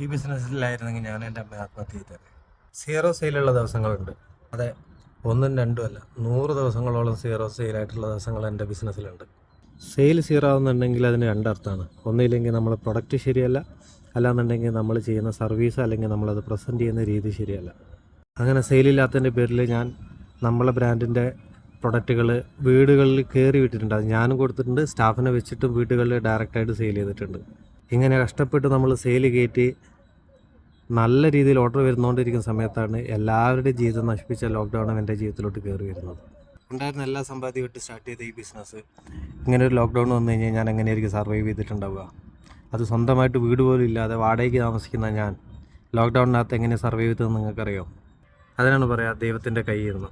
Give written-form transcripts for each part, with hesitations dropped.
ഈ ബിസിനസ്സിലായിരുന്നെങ്കിൽ ഞാൻ എൻ്റെ അമ്മ ആത്മഹത്യ ചെയ്തേനെ. സീറോ സെയിലുള്ള ദിവസങ്ങളുണ്ട്. അതെ, ഒന്നും രണ്ടും അല്ല, 100 ദിവസങ്ങളോളം സീറോ സെയിലായിട്ടുള്ള ദിവസങ്ങൾ എൻ്റെ ബിസിനസ്സിലുണ്ട്. സെയിൽ സീറോ ആവുന്നുണ്ടെങ്കിൽ അതിന് രണ്ടർത്ഥമാണ്. ഒന്നില്ലെങ്കിൽ നമ്മൾ പ്രൊഡക്റ്റ് ശരിയല്ല, അല്ലാന്നുണ്ടെങ്കിൽ നമ്മൾ ചെയ്യുന്ന സർവീസ് അല്ലെങ്കിൽ നമ്മളത് പ്രസൻറ്റ് ചെയ്യുന്ന രീതി ശരിയല്ല. അങ്ങനെ സെയിലില്ലാത്തതിൻ്റെ പേരിൽ ഞാൻ നമ്മളെ ബ്രാൻഡിൻ്റെ പ്രൊഡക്റ്റുകൾ വീടുകളിൽ കയറി വിട്ടിട്ടുണ്ട്. അത് ഞാനും കൊടുത്തിട്ടുണ്ട്, സ്റ്റാഫിനെ വെച്ചിട്ടും വീടുകളിൽ ഡയറക്റ്റായിട്ട് സെയിൽ ചെയ്തിട്ടുണ്ട്. ഇങ്ങനെ കഷ്ടപ്പെട്ട് നമ്മൾ സെയിൽ കയറ്റി നല്ല രീതിയിൽ ഓർഡർ വരുന്നുകൊണ്ടിരിക്കുന്ന സമയത്താണ് എല്ലാവരുടെയും ജീവിതം നശിപ്പിച്ച ലോക്ക്ഡൗൺ എൻ്റെ ജീവിതത്തിലോട്ട് കയറി വരുന്നത്. ഉണ്ടായിരുന്ന എല്ലാ സമ്പാദ്യം ഇട്ട് സ്റ്റാർട്ട് ചെയ്ത ഈ ബിസിനസ് ഇങ്ങനെ ഒരു ലോക്ക്ഡൗൺ വന്നു കഴിഞ്ഞാൽ ഞാൻ എങ്ങനെയായിരിക്കും സർവൈവ് ചെയ്തിട്ടുണ്ടാവുക? അത് സ്വന്തമായിട്ട് വീട് പോലും ഇല്ലാതെ വാടകയ്ക്ക് താമസിക്കുന്ന ഞാൻ ലോക്ക്ഡൗണിനകത്ത് എങ്ങനെ സർവൈവ് ചെയ്തതെന്ന് നിങ്ങൾക്കറിയാം. അതിനാണ് പറയുക, ദൈവത്തിൻ്റെ കയ്യിരുന്ന്.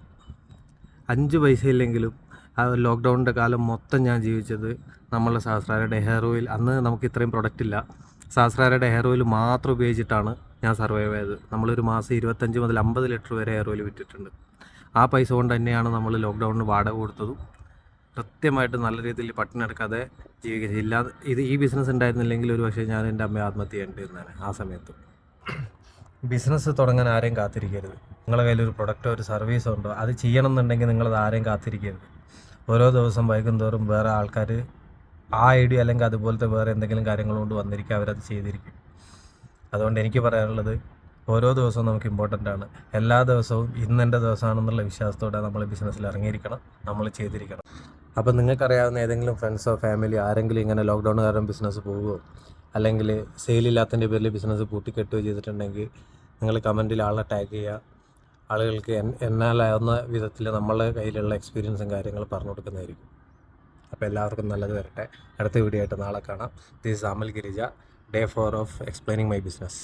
5 പൈസ ഇല്ലെങ്കിലും ആ ലോക്ക്ഡൗണിൻ്റെ കാലം മൊത്തം ഞാൻ ജീവിച്ചത് നമ്മളെ സഹസ്രാരയുടെ ഹെയർ ഓയിൽ, അന്ന് നമുക്ക് ഇത്രയും പ്രൊഡക്റ്റ് ഇല്ല, സഹസ്രാരയുടെ ഹെയർ ഓയിൽ മാത്രം ഉപയോഗിച്ചിട്ടാണ് ഞാൻ സർവൈവ് ചെയ്തത്. നമ്മളൊരു മാസം 25 മുതൽ 50 ലിറ്റർ വരെ ഹെയർ ഓയിൽ വിറ്റിട്ടുണ്ട്. ആ പൈസ കൊണ്ട് തന്നെയാണ് നമ്മൾ ലോക്ക്ഡൗണിന് വാടക കൊടുത്തതും കൃത്യമായിട്ട് നല്ല രീതിയിൽ പട്ടിണി എടുക്കാതെ ജീവിക്കുക. ഈ ബിസിനസ് ഉണ്ടായിരുന്നില്ലെങ്കിൽ ഒരു പക്ഷേ ഞാൻ എൻ്റെ അമ്മയെ ആത്മഹത്യ ചെയ്യേണ്ടിയിരുന്നേനെ. ആ സമയത്ത് ബിസിനസ് തുടങ്ങാൻ ആരെയും കാത്തിരിക്കരുത്. നിങ്ങളുടെ കയ്യിലൊരു പ്രൊഡക്റ്റോ ഒരു സർവീസോ ഉണ്ടോ, അത് ചെയ്യണം എന്നുണ്ടെങ്കിൽ നിങ്ങളത് ആരെയും കാത്തിരിക്കരുത്. ഓരോ ദിവസം വൈകും തോറും വേറെ ആൾക്കാർ ആ ഐഡിയ അല്ലെങ്കിൽ അതുപോലത്തെ വേറെ എന്തെങ്കിലും കാര്യങ്ങൾ കൊണ്ട് വന്നിരിക്കുക, അവരത് ചെയ്തിരിക്കും. അതുകൊണ്ട് എനിക്ക് പറയാനുള്ളത്, ഓരോ ദിവസവും നമുക്ക് ഇമ്പോർട്ടൻ്റ് ആണ്. എല്ലാ ദിവസവും ഇന്നെൻ്റെ ദിവസമാണെന്നുള്ള വിശ്വാസത്തോടെ നമ്മൾ ബിസിനസ്സിൽ ഇറങ്ങിയിരിക്കണം, നമ്മൾ ചെയ്തിരിക്കണം. അപ്പോൾ നിങ്ങൾക്കറിയാവുന്ന ഏതെങ്കിലും ഫ്രണ്ട്സോ ഫാമിലിയോ ആരെങ്കിലും ഇങ്ങനെ ലോക്ക്ഡൗൺ കാരണം ബിസിനസ് പോവുകയോ അല്ലെങ്കിൽ സെയിലില്ലാത്തതിൻ്റെ പേരിൽ ബിസിനസ് പൂട്ടിക്കെട്ടുകയോ ചെയ്തിട്ടുണ്ടെങ്കിൽ നിങ്ങൾ കമൻറ്റിൽ ആളെ ടാഗ് ചെയ്യുക. ആളുകൾക്ക് എന്നാലാവുന്ന വിധത്തിൽ നമ്മളെ കയ്യിലുള്ള എക്സ്പീരിയൻസും കാര്യങ്ങളും പറഞ്ഞു കൊടുക്കുന്നതായിരിക്കും. അപ്പോൾ എല്ലാവർക്കും നല്ലത് വരട്ടെ. അടുത്ത വീഡിയോ ആയിട്ട് നാളെ കാണാം. This is Amal Girija, day 4 of explaining my business.